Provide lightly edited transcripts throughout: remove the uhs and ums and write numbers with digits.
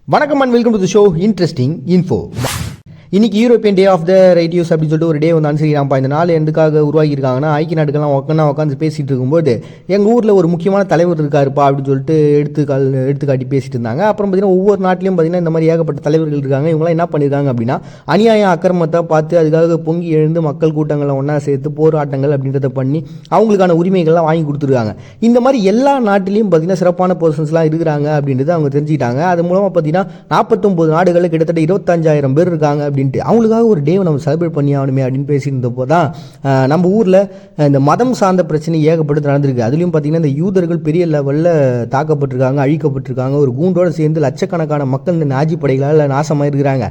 வணக்கம் and welcome to the show interesting info. இன்னைக்கு European day of the ரைட்டியூஸ் அப்படின்னு சொல்லிட்டு ஒரு டே வந்து அனுசரிக்கிறான்ப்பா. இந்த நாள் எதுக்காக உருவாக்கியிருக்காங்கன்னா, ஐக்கிய நாடுகள்லாம் உட்காந்து பேசிட்டு இருக்கும்போது எங்கள் ஊரில் ஒரு முக்கியமான தலைவர் இருக்காருப்பா அப்படின்னு சொல்லிட்டு எடுத்துக்காட்டி பேசிட்டு இருந்தாங்க. அப்புறம் பார்த்தீங்கன்னா ஒவ்வொரு நாட்டிலையும் பார்த்தீங்கன்னா இந்த மாதிரி ஏகப்பட்ட தலைவர்கள் இருக்காங்க. இவங்களாம் என்ன பண்ணியிருக்காங்க அப்படின்னா, அநியாயம் அக்கிரமத்தை பார்த்து அதுக்காக பொங்கி எழுந்து மக்கள் கூட்டங்களை ஒன்றா சேர்த்து போராட்டங்கள் அப்படின்றத பண்ணி அவங்களுக்கான உரிமைகள்லாம் வாங்கி கொடுத்துருக்காங்க. இந்த மாதிரி எல்லா நாட்டிலையும் பார்த்தீங்கன்னா சிறப்பான பர்சன்ஸ்லாம் இருக்கிறாங்க அப்படின்றது அவங்க தெரிஞ்சுக்கிட்டாங்க. அது மூலமாக பார்த்தீங்கன்னா 49 நாடுகளில் கிட்டத்தட்ட 25,000 பேர் இருக்காங்க அப்படின்னு அவங்களுக்காக ஒரு டே நம்ம செலிப்ரேட் பண்ணி ஆகணுமே அப்படின்னு பேசியிருந்தப்போ தான் நம்ம ஊரில் இந்த மதம் சார்ந்த பிரச்சனை ஏகப்பட்டு நடந்திருக்கு. அதுலேயும் பார்த்தீங்கன்னா இந்த யூதர்கள் பெரிய லெவலில் தாக்கப்பட்டிருக்காங்க, அழிக்கப்பட்டிருக்காங்க. ஒரு கூண்டோடு சேர்ந்து லட்சக்கணக்கான மக்கள் இந்த நாஜி படைகளால் நாசமாக இருக்கிறாங்க.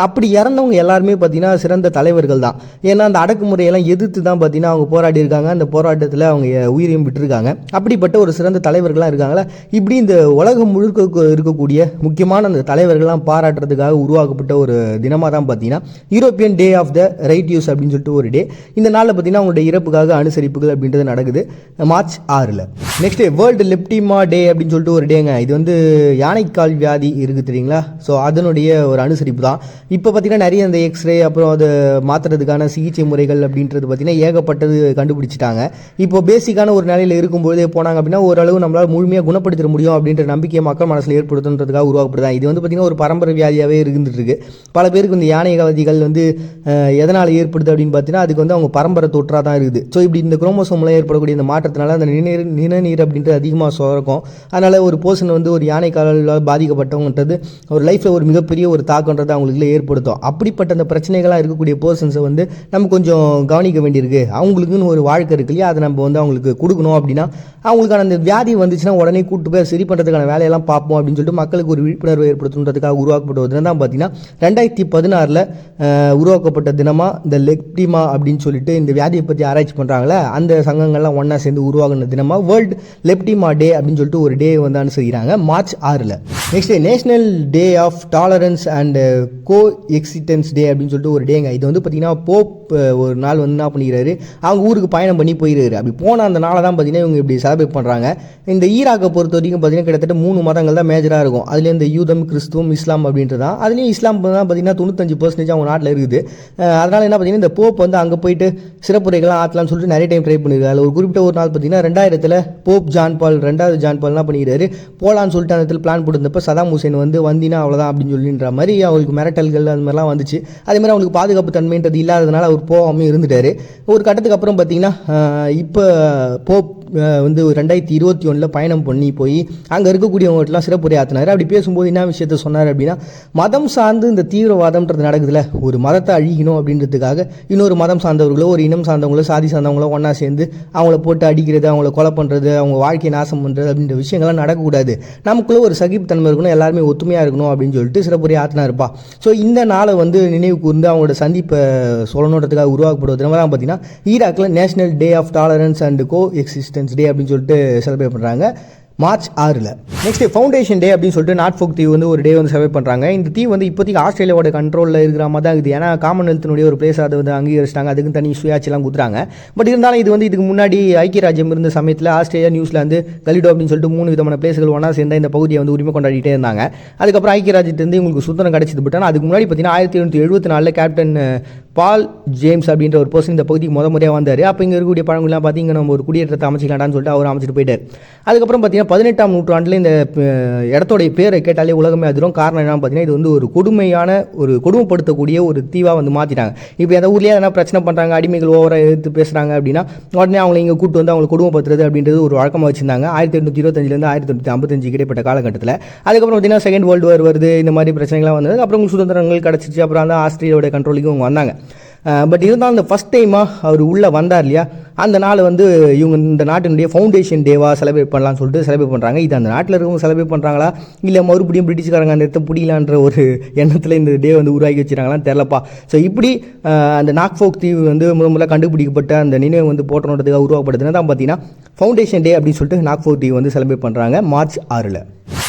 அப்படி இறந்தவங்க எல்லாருமே பார்த்தீங்கன்னா சிறந்த தலைவர்கள் தான். ஏன்னா அந்த அடக்குமுறையெல்லாம் எதிர்த்து தான் பார்த்தீங்கன்னா அவங்க போராடி இருக்காங்க. அந்த போராட்டத்தில் அவங்க உயிரையும் விட்டுருக்காங்க. அப்படிப்பட்ட ஒரு சிறந்த தலைவர்களாக இருக்காங்களா. இப்படி இந்த உலகம் முழுக்க இருக்கக்கூடிய முக்கியமான அந்த தலைவர்கள்லாம் பாராட்டுறதுக்காக உருவாக்கப்பட்ட ஒரு தினமாக தான் பார்த்தீங்கன்னா யூரோப்பியன் டே ஆஃப் த ரைட்டியூஸ் அப்படின்னு சொல்லிட்டு ஒரு டே. இந்த நாளில் பார்த்தீங்கன்னா அவங்களுடைய இறப்புக்காக அனுசரிப்புகள் அப்படின்றது நடக்குது மார்ச் 6. நெக்ஸ்ட் வேர்ல்டு லெப்டிமா டே அப்படின்னு சொல்லிட்டு ஒரு டேங்க. இது வந்து யானைக்கால் வியாதி இருக்குது தெரியுங்களா. ஸோ அதனுடைய ஒரு அனுசரிப்பு தான். இப்போ பார்த்தீங்கன்னா நிறைய அந்த எக்ஸ்ரே அப்புறம் அதை மாற்றுறதுக்கான சிகிச்சை முறைகள் அப்படின்றது பார்த்தீங்கன்னா ஏகப்பட்டது கண்டுபிடிச்சிட்டாங்க. இப்போ பேசிக்கான ஒரு நிலையில் இருக்கும்போதே போனாங்க அப்படின்னா ஓரளவு நம்மளால் முழுமையாக குணப்படுத்த முடியும் அப்படின்ற நம்பிக்கையை மக்கள் மனசில் ஏற்படுத்துன்றதுக்காக உருவாக்கப்படுதான். இது வந்து பார்த்தீங்கன்னா ஒரு பரம்பரை வியாதியாகவே இருந்துட்டு இருக்கு. பல பேருக்கு இந்த யானைகவதிகள் வந்து எதனால் ஏற்படுது அப்படின்னு பார்த்தீங்கன்னா அதுக்கு வந்து அவங்க பரம்பரை தொற்றாக தான் இருக்குது. ஸோ இப்படி இந்த குரோமோசோமில் ஏற்படக்கூடிய இந்த மாற்றத்தினால அந்த நிணநீர் அப்படின்றது அதிகமாக சுரக்கும். அதனால் ஒரு பர்சன் வந்து ஒரு யானைக்காலால் பாதிக்கப்பட்டவங்கன்றது ஒரு லைஃப்பில் ஒரு மிகப்பெரிய ஒரு தாக்கன்றது அவங்களுக்குள்ள ஏற்படுத்தும். அப்படிப்பட்ட அந்த பிரச்சனைகளாக இருக்கக்கூடிய பர்சன்ஸை வந்து நம்ம கொஞ்சம் கவனிக்க வேண்டியிருக்கு. அவங்களுக்குன்னு ஒரு வாழ்க்கை இருக்கு இல்லையா, அதை நம்ம வந்து அவங்களுக்கு கொடுக்கணும். அப்படின்னா அவங்களுக்கான அந்த வியாதி வந்துச்சுன்னா உடனே கூட்டு போய் சரி பண்ணுறதுக்கான வேலையெல்லாம் பார்ப்போம் அப்படின்னு சொல்லிட்டு மக்களுக்கு ஒரு விழிப்புணர்வு ஏற்படுத்துன்றதுக்காக உருவாக்கப்பட்ட தினம் தான் பார்த்தீங்கன்னா 2016 உருவாக்கப்பட்ட தினமாக இந்த லெப்டிமா அப்படின்னு சொல்லிட்டு இந்த வியாதியை பற்றி ஆராய்ச்சி பண்ணுறாங்களே அந்த சங்கங்கள்லாம் ஒன்றா சேர்ந்து உருவாகின தினமாக வேர்ல்டு லெப்டிமா டே அப்படின்னு சொல்லிட்டு ஒரு டே வந்து அனுசரிக்கிறாங்க March 6. Next national day of tolerance and coexistence day அப்படின்னு சொல்லிட்டு ஒரு டேங்க. இது வந்து பார்த்தீங்கன்னா போப் ஒரு நாள் வந்து என்ன பண்ணிக்கிறாரு, அவங்க ஊருக்கு பயணம் பண்ணி போயிடுறாரு. அப்படி போன அந்த நாளை தான் பார்த்தீங்கன்னா இவங்க இப்படி செலிப்ரேட் பண்ணுறாங்க. இந்த ஈராக்கை பொறுத்த வரைக்கும் பார்த்தீங்கன்னா கிட்டத்தட்ட 3 மதங்கள் தான் மேஜராக இருக்கும். அதுலேயும் இந்த யூதம், கிறிஸ்துவம், இஸ்லாம் அப்படின்றது தான். அதுலேயும் இஸ்லாம் தான் பார்த்தீங்கன்னா 95% அவங்க நாட்டில் இருக்குது. அதனால் என்ன பார்த்தீங்கன்னா இந்த போப் வந்து அங்கே போயிட்டு சிறப்புரைகள்லாம் ஆற்றலாம்னு சொல்லிட்டு நிறைய டைம் ட்ரை பண்ணியிருக்காரு. ஒரு குறிப்பிட்ட ஒரு நாள் பார்த்தீங்கன்னா 2000 போப் ஜான் பால் 2வது ஜான் பால் என்ன பண்ணிக்கிறாரு, போலான்னு சொல்லிட்டு அந்த இடத்துல பிளான் போட்டிருந்தப்போ சதாம் ஹுசேன் வந்து வந்தினா அவ்வளோதான் அப்படின்னு சொல்லின்ற மாதிரி அவங்களுக்கு மிரட்டல்கள் அது மாதிரிலாம் வந்துச்சு. அதே மாதிரி அவங்களுக்கு பாதுகாப்பு தன்மைன்றது இல்லாததுனால அவர் போகாமல் இருந்துட்டார். ஒரு கட்டத்துக்கு அப்புறம் பார்த்தீங்கன்னா இப்போ போப் வந்து 2021 பயணம் பண்ணி போய் அங்கே இருக்கக்கூடியவங்கள்ட்டலாம் சிறப்புரை ஆற்றினார். அப்படி பேசும்போது என்ன விஷயத்த சொன்னார் அப்படின்னா, மதம் சார்ந்து இந்த தீவிரவாதம்ன்றது நடக்குதுல்ல, ஒரு மதத்தை அழிக்கணும் அப்படின்றதுக்காக இன்னொரு மதம் சார்ந்தவர்களோ ஒரு இனம் சார்ந்தவங்களோ சாதி சார்ந்தவங்களோ ஒன்றா சேர்ந்து அவங்கள போட்டு அடிக்கிறது, அவங்கள கொலை பண்ணுறது, அவங்க வாழ்க்கையை நாசம் பண்ணுறது அப்படின்ற விஷயங்கள்லாம் நடக்கக்கூடாது. நமக்குள்ளே ஒரு சகிப்புத்தன்மை இருக்கணும், எல்லாருமே ஒத்துமையாக இருக்கணும் அப்படின்னு சொல்லிட்டு சிறப்புரை ஆற்றினாருப்பா. ஸோ இந்த நாளை வந்து நினைவு கூர்ந்து அவங்களோட சந்திப்பை சொல்லணுன்றதுக்காக உருவாக்கப்படுவது தான் பார்த்தீங்கன்னா ஈராக்கில் national day of tolerance and coexistence day அப்படின்னு சொல்லிட்டு செலிப்ரேட் பண்ணுறாங்க மார்ச் 6. நெக்ஸ்ட் ஃபவுண்டேஷன் டே அப்படின்னு சொல்லிட்டு நாட்ஃபோக் தீவு வந்து ஒரு டே வந்து செலிப்ரேட் பண்ணுறாங்க. இந்த தீவு வந்து இப்போதைக்கு ஆஸ்திரேலியாவோட கண்ட்ரோலில் இருக்கிற மாதிரி தான் இருக்குது. ஏன்னா காமன்வெல்த்தினுடைய ஒரு பிளேஸ் அதை வந்து அங்கீகரிச்சிட்டாங்க. அதுக்கு தனி சுயாட்சிலாம் கொடுத்துறாங்க. பட் இருந்தாலும் இது வந்து இதுக்கு முன்னாடி ஐக்கிய ராஜ்யம் இருந்த சமயத்தில் ஆஸ்திரேலியா, நியூசிலாந்து, கலிடோ அப்படின்னு சொல்லிட்டு 3 விதமான பிளேஸ்கள் ஒன்றா சேர்ந்த இந்த பகுதியை வந்து உரிமை கொண்டாடிட்டே இருந்தாங்க. அதுக்கப்புறம் ஐக்கிய ராஜ்யத்திலிருந்து இவங்களுக்கு சுதந்திரம் கிடைச்சது. பட் ஆனால் அதுக்கு முன்னாடி பார்த்தீங்கன்னா 1774 கேப்டன் பால் ஜேம்ஸ் அப்படின்ற ஒரு பர்சன் இந்த பகுதிக்கு முறையாக வந்தார். அப்போ இங்கே இருக்கக்கூடிய பழங்கள்லாம் பார்த்தீங்கன்னா நம்ம ஒரு குடியேற்றத்தை அமைச்சிக்கலாம்னு சொல்லிட்டு அவர் அமைச்சிட்டு போயிட்டார். அதுக்கப்புறம் பார்த்தீங்கன்னா 18ஆம் நூற்றாண்டில் இந்த இடத்தோடைய பேரை கேட்டாலே உலகமே அதிரும். காரணம் என்ன பார்த்தீங்கன்னா இது வந்து ஒரு கொடுமைப்படுத்தக்கூடிய ஒரு தீவாக வந்து மாற்றிட்டாங்க. இப்போ எந்த ஊர்லேயே எதனா பிரச்சனை பண்ணுறாங்க, அடிமைகள் ஓவராக எடுத்து பேசுகிறாங்க அப்படின்னா உடனே அவங்களை இங்கே கூட்டு வந்து அவங்களை கொடுமைப்படுத்துறது அப்படின்றது ஒரு வழக்கமாக வச்சிருந்தாங்க 1825 1855 கிடைப்பட்ட காலகட்டத்தில். அதுக்கப்புறம் பார்த்தீங்கன்னா செகண்ட் வேர்ல்டு வார் வருது, இந்த மாதிரி பிரச்சனைகள்லாம் வந்தது. அப்புறம் சுதந்திரங்கள் கிடச்சிச்சு. அப்புறம் அந்த ஆஸ்திரேலியாவோட கண்ட்ரோலுக்கு அவங்க வந்தாங்க. பட் இருந்தாலும் அந்த ஃபஸ்ட் டைமாக அவர் உள்ளே வந்தார் இல்லையா, அந்த நாள் வந்து இவங்க இந்த நாட்டினுடைய ஃபவுண்டேஷன் டேவாக செலிப்ரேட் பண்ணலாம்னு சொல்லிட்டு செலிப்ரேட் பண்ணுறாங்க. இது அந்த நாட்டில் இருக்கவங்க செலிப்ரேட் பண்ணுறாங்களா இல்லை மறுபடியும் பிரிட்டிஷ்காரங்க அந்த இடத்த பிடிக்கலான்ற ஒரு எண்ணத்தில் இந்த டே வந்து உருவாக்கி வச்சுருக்காங்களான்னு தெரிலப்பா. ஸோ இப்படி அந்த நாக்ஃபோக் தீவு வந்து முதல்ல கண்டுபிடிக்கப்பட்ட அந்த நினைவு வந்து போட்டணுன்றதுக்காக உருவாக்கப்படுதுன்னா தான் பார்த்தீங்கன்னா ஃபவுண்டேஷன் டே அப்படின்னு சொல்லிட்டு நாக்ஃபோக் தீவு வந்து செலிப்ரேட் பண்ணுறாங்க மார்ச் 6.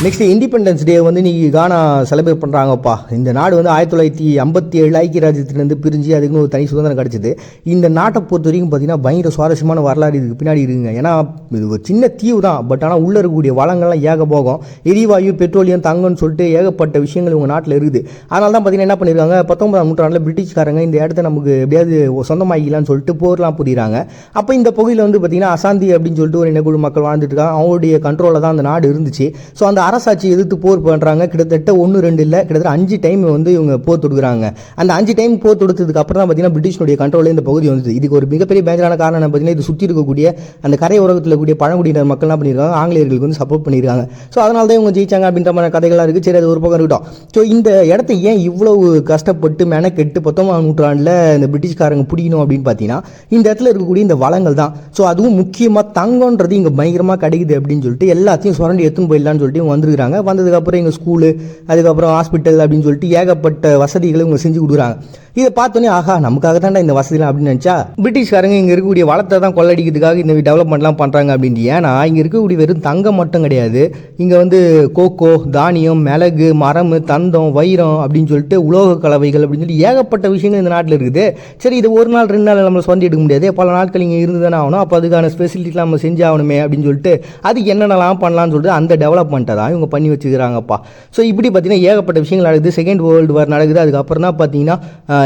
நெக்ஸ்ட் இண்டிபெண்டன்ஸ் டே வந்து இன்றைக்கி கானா செலிப்ரேட் பண்ணுறாங்கப்பா. இந்த நாடு வந்து 1957 ஐக்கிய ராஜ்யத்திலேருந்து பிரிஞ்சு அதுக்குன்னு ஒரு தனி சுதந்திரம் கிடச்சிது. இந்த நாட்டை பொறுத்த வரைக்கும் பார்த்தீங்கன்னா பயங்கர சுவாரஸ்யமான வரலாறு இதுக்கு பின்னாடி இருக்குங்க. ஏன்னா இது ஒரு சின்ன தீவு தான், பட் ஆனால் உள்ளே இருக்கக்கூடிய வளங்கள்லாம் ஏகபோகம், எரிவாயு, பெட்ரோலியம், தங்கம்னு சொல்லிட்டு ஏகப்பட்ட விஷயங்கள் உங்கள் நாட்டில் இருக்குது. அதனால தான் பார்த்தீங்கன்னா என்ன பண்ணியிருக்காங்க, 19ஆம் நூற்றாண்டில் பிரிட்டிஷ்காரங்க இந்த இடத்த நமக்கு எப்படியாவது சொந்தமாகிக்கலாம்னு சொல்லிட்டு போர்லாம் புரியுறாங்க. அப்போ இந்த பகுதியில் வந்து பார்த்தீங்கன்னா அசாந்தி அப்படின்னு சொல்லிட்டு ஒரு இனக்குழு மக்கள் வாழ்ந்துட்டு இருக்காங்க. அவங்களுடைய கண்ட்ரோலில் தான் அந்த நாடு இருந்துச்சு. ஸோ அந்த அரசாட்சி எதிர்த்து போர் பண்ணுறாங்க. கிட்டத்தட்ட 1-2 இல்லை, கிட்டத்தட்ட 5 டைம் வந்து இவங்க போர் தொடுக்குறாங்க. அந்த 5 டைம் போர் தொடுத்ததுக்கு அப்புறம் தான் பார்த்தீங்கன்னா பிரிட்டிஷனுடைய கண்ட்ரோலில் இந்த பகுதி வந்தது. இதுக்கு ஒரு மிகப்பெரிய பேஜரான காரணம் பார்த்தீங்கன்னா இது சுற்றி இருக்கக்கூடிய அந்த கரை உலகத்தில் கூடிய பழங்குடியினர் மக்கள் என்ன பண்ணியிருக்காங்க, ஆங்கிலேயர்களுக்கு வந்து சப்போர்ட் பண்ணியிருக்காங்க. ஸோ அதனால தான் இவங்க ஜெயிச்சாங்க அப்படின்ற மாதிரி கதைகள்லாம் இருக்குது. சரி, அது ஒரு பக்கம் இருக்கட்டும். ஸோ இந்த இடத்த ஏன் இவ்வளவு கஷ்டப்பட்டு மெனக்கெட்டு 19ஆம் நூற்றாண்டில் இந்த பிரிட்டிஷ்காரங்க பிடிக்கணும் அப்படின்னு பார்த்தீங்கன்னா இந்த இடத்துல இருக்கக்கூடிய இந்த வளங்கள் தான். ஸோ அதுவும் முக்கியமாக தங்கன்றது இங்கே பயங்கரமாக கிடைக்குது அப்படின்னு சொல்லிட்டு எல்லாத்தையும் சுரண்டி எடுத்துன்னு போயிடலான்னு சொல்லிட்டு இவங்க வந்துருக்காங்க. வந்ததுக்கப்புறம் எங்கள் ஸ்கூலு, அதுக்கப்புறம் ஹாஸ்பிட்டல் அப்படின்னு சொல்லிட்டு ஏகப்பட்ட வசதிகளை இவங்க செஞ்சு கொடுக்குறாங்க. இதை பார்த்தோன்னே ஆஹா நமக்காக தான்டா இந்த வசதிலாம் அப்படின்னு நினச்சா, பிரிட்டிஷ்காரங்க இங்கே இருக்கக்கூடிய வளத்தை தான் கொள்ளடிக்கிறதுக்காக இந்த டெவலப்மெண்ட்லாம் பண்ணுறாங்க அப்படின்ட்டு. ஏன்னா இங்கே இருக்கக்கூடிய வெறும் தங்கம் மட்டும் கிடையாது, இங்கே வந்து கோகோ, தானியம், மிளகு, மரம், தந்தம், வைரம் அப்படின்னு சொல்லிட்டு உலோக கலவைகள் அப்படின்னு சொல்லி ஏகப்பட்ட விஷயங்கள் இந்த நாட்டில் இருக்குது. சரி, இது ஒரு நாள் 2 நாள் நம்ம சொந்தி எடுக்க முடியாது, பல நாட்கள் இங்கே இருந்து தானே ஆகணும். அப்போ அதுக்கான ஸ்பெசிலிட்டிலாம் நம்ம செஞ்சாகணுமே அப்படின்னு சொல்லிட்டு அதுக்கு என்னென்னலாம் பண்ணலாம்னு சொல்லிட்டு அந்த டெவலப்மெண்ட்டை தான் இவங்க பண்ணி வச்சுக்கிறாங்கப்பா. ஸோ இப்படி பார்த்தீங்கன்னா ஏகப்பட்ட விஷயங்கள் நடக்குது. செகண்ட் வேர்ல்டு வார் நடக்குது. அதுக்கப்புறம் தான் பார்த்தீங்கன்னா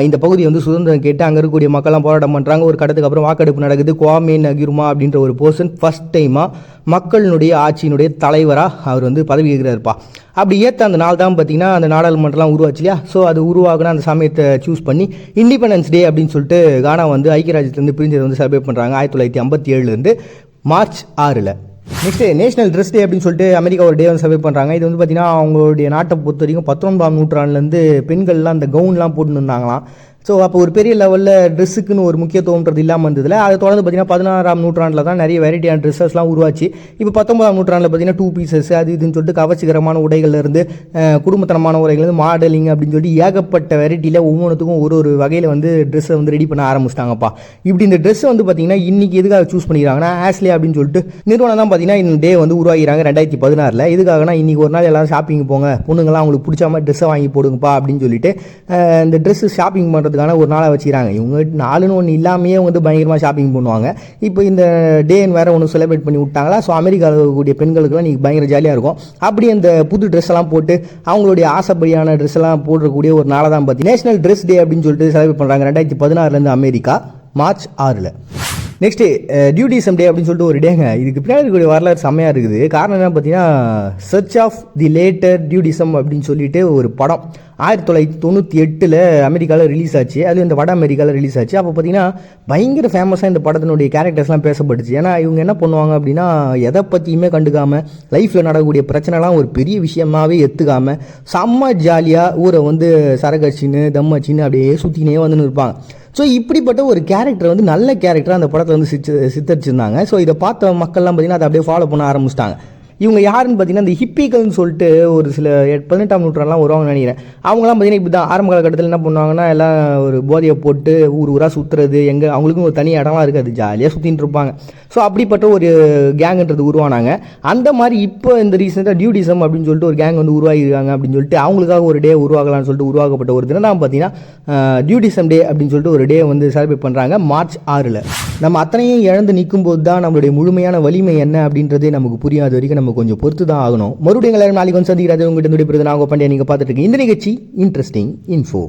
இந்த பகுதி வந்து சுதந்திரம் கேட்டு அங்கே இருக்கக்கூடிய மக்கள்லாம் போராட்டம் பண்ணுறாங்க. ஒரு கட்டத்துக்கு அப்புறம் வாக்கெடுப்பு நடக்குது. குவாமே நகிருமா அப்படின்ற ஒரு பர்சன் ஃபர்ஸ்ட் டைமாக மக்களினுடைய ஆட்சியினுடைய தலைவராக அவர் வந்து பதவி ஏற்கிறாருப்பா. அப்படி ஏற்ற அந்த நாள் தான் பார்த்தீங்கன்னா அந்த நாடாளுமன்றம்லாம் உருவாச்சு இல்லையா. ஸோ அது உருவாகுன அந்த சமயத்தை சூஸ் பண்ணி இண்டிபெண்டன்ஸ் டே அப்படின்னு சொல்லிட்டு கானா வந்து ஐக்கிய ராஜ்யத்துலேருந்து பிரிஞ்சதை வந்து செலிப்ரேட் பண்ணுறாங்க 1957 மார்ச் 6. நெக்ஸ்ட் நேஷனல் ட்ரெஸ் டே அப்படின்னு சொல்லிட்டு அமெரிக்கா ஒரு டே வந்து செலிப்ரேட் பண்ணுறாங்க. இது வந்து பார்த்தீங்கன்னா அவங்களுடைய நாட்டை பொறுத்த வரைக்கும் 19ஆம் நூற்றாண்டுலேருந்து பெண்கள்லாம் அந்த கவுன்லாம் போட்டுன்னு இருந்தாங்களாம். ஸோ அப்போ ஒரு பெரிய லெவலில் ட்ரெஸ்ஸுக்குன்னு ஒரு முக்கியத்துவம்ன்றது இல்லாமல் இருந்ததில்ல. அதை தொடர்ந்து பார்த்தீங்கன்னா 16ஆம் நூற்றாண்டில் தான் நிறைய வெரைட்டியான ட்ரெஸ்ஸஸ்லாம் உருவாச்சு. இப்போ 19ஆம் நூற்றாண்டில் பார்த்தீங்கன்னா 2 பீசஸ் அது இதுன்னு சொல்லிட்டு கவர்ச்சிகரமான உடைகள்லேருந்து குடும்பத்தனமான உடைகள்லேருந்து மாடலிங் அப்படின்னு சொல்லிட்டு ஏகப்பட்ட வெரைட்டியில் ஒவ்வொன்றுத்துக்கும் ஒரு வகையில் வந்து ட்ரெஸ்ஸை வந்து ரெடி பண்ண ஆரம்பிச்சிட்டாங்கப்பா. இப்படி இந்த ட்ரெஸ்ஸை வந்து பார்த்தீங்கன்னா இன்றைக்கி எதுக்காக சூஸ் பண்ணிக்கிறாங்கன்னா ஆஸ்லே அப்படின்னு சொல்லிட்டு நிறுவனம் தான் பார்த்தீங்கன்னா இந்த டே வந்து உருவாகிறாங்க 2016. எதுக்காகனா இன்றைக்கி ஒரு நாள் எல்லோரும் ஷாப்பிங் போங்க, பொண்ணுங்களாம் அவங்களுக்கு பிடிச்ச மாதிரி ட்ரெஸ்ஸை வாங்கி போடுங்கப்பா அப்படின்னு சொல்லிட்டு இந்த ட்ரெஸ்ஸு ஷாப்பிங் பண்ணுறது ஒரு நாளை வச்சுக்கிறாங்க. இவங்க நாளுன்னு ஒன்று இல்லாமையே வந்து பயங்கரமாக ஷாப்பிங் பண்ணுவாங்க. இப்போ இந்த டேன்னு வேறு ஒன்று செலிப்ரேட் பண்ணி விட்டாங்களா. ஸோ அமெரிக்காவில் இருக்கக்கூடிய பெண்களுக்குலாம் நீங்கள் பயங்கர ஜாலியாக இருக்கும். அப்படி அந்த புது ட்ரெஸ் எல்லாம் போட்டு அவங்களுடைய ஆசைப்படியான ட்ரெஸ் எல்லாம் போடக்கூடிய ஒரு நாளை தான் பார்த்து நேஷனல் ட்ரெஸ் டே அப்படின்னு சொல்லிட்டு செலிப்ரேட் பண்ணுறாங்க 2016 அமெரிக்கா மார்ச் 6. நெக்ஸ்ட்டு டியூடிசம் டே அப்படின்னு சொல்லிட்டு ஒரு டேங்க. இதுக்கு பின்னாடி இருக்கக்கூடிய வரலாறு செம்மையாக இருக்குது. காரணம் என்ன பார்த்தீங்கன்னா சர்ச் ஆஃப் தி லேட்டர் டியூடிசம் அப்படின்னு சொல்லிட்டு ஒரு படம் 1998 அமெரிக்காவில் ரிலீஸ் ஆச்சு. அது இந்த வட அமெரிக்காவில் ரிலீஸ் ஆச்சு. அப்போ பார்த்தீங்கன்னா பயங்கர ஃபேமஸாக இந்த படத்தினுடைய கேரக்டர்ஸ்லாம் பேசப்பட்டுச்சு. ஏன்னா இவங்க என்ன பண்ணுவாங்க அப்படின்னா எதை பற்றியுமே கண்டுக்காமல் லைஃப்பில் நடக்கக்கூடிய பிரச்சனைலாம் ஒரு பெரிய விஷயமாகவே எடுத்துக்காமல் செம்ம ஜாலியாக ஊரை வந்து சரகச்சின்னு தம்மச்சின்னு அப்படியே சுற்றினே வந்துன்னு இருப்பாங்க. ஸோ இப்படிப்பட்ட ஒரு கேரக்டர் வந்து நல்ல கேரக்டராக அந்த படத்தில் வந்து சித்தரிச்சிருந்தாங்க. ஸோ இதை பார்த்த மக்கள்லாம் பார்த்தீங்கன்னா அதை அப்படியே ஃபாலோ பண்ண ஆரம்பிச்சிட்டாங்க. இவங்க யாருன்னு பார்த்தீங்கன்னா இந்த ஹிப்பிகள்னு சொல்லிட்டு ஒரு சில 18ஆம் நூற்றாண்டுலாம் வருவாங்கன்னு நினைக்கிறேன். அவங்களாம் பார்த்தீங்கன்னா இப்படி தான் ஆரம்ப காலகட்டத்தில் என்ன பண்ணுவாங்கன்னா எல்லாம் ஒரு போதையை போட்டு ஊராக சுற்றுறது, எங்கே அவங்களுக்கும் ஒரு தனி இடம்லாம் இருக்காது, ஜாலியாக சுற்றின்னு இருப்பாங்க. ஸோ அப்படிப்பட்ட ஒரு கேங்குன்றது உருவானாங்க. அந்த மாதிரி இப்போ இந்த ரீசெண்டாக டியூடிசம் அப்படின்னு சொல்லிட்டு ஒரு கேங் வந்து உருவாகிருக்காங்க அப்படின்னு சொல்லிட்டு அவங்களுக்காக ஒரு டே உருவாகலாம்னு சொல்லிட்டு உருவாக்கப்பட்ட ஒரு தினம் தான் பார்த்தீங்கன்னா டியூடிசம் டே அப்படின்னு சொல்லிட்டு ஒரு டே வந்து செலிப்ரேட் பண்ணுறாங்க மார்ச் 6. நம்ம அத்தனையும் இழந்து நிற்கும்போது தான் நம்மளுடைய முழுமையான வலிமை என்ன அப்படின்றதே நமக்கு புரியாத வரைக்கும் நம்ம கொஞ்சம் பொறுத்து தான் ஆகணும். மறுபடியும் எல்லாரும் நாளைக்கு வந்து சந்திக்கிறது உங்கள்கிட்ட நுடிப்பிருது. நான் உங்கள் பண்டிகை நீங்கள் பார்த்துட்டு இருக்கீங்க. இந்த நிகழ்ச்சி இன்ட்ரெஸ்டிங் இன்ஃபோ.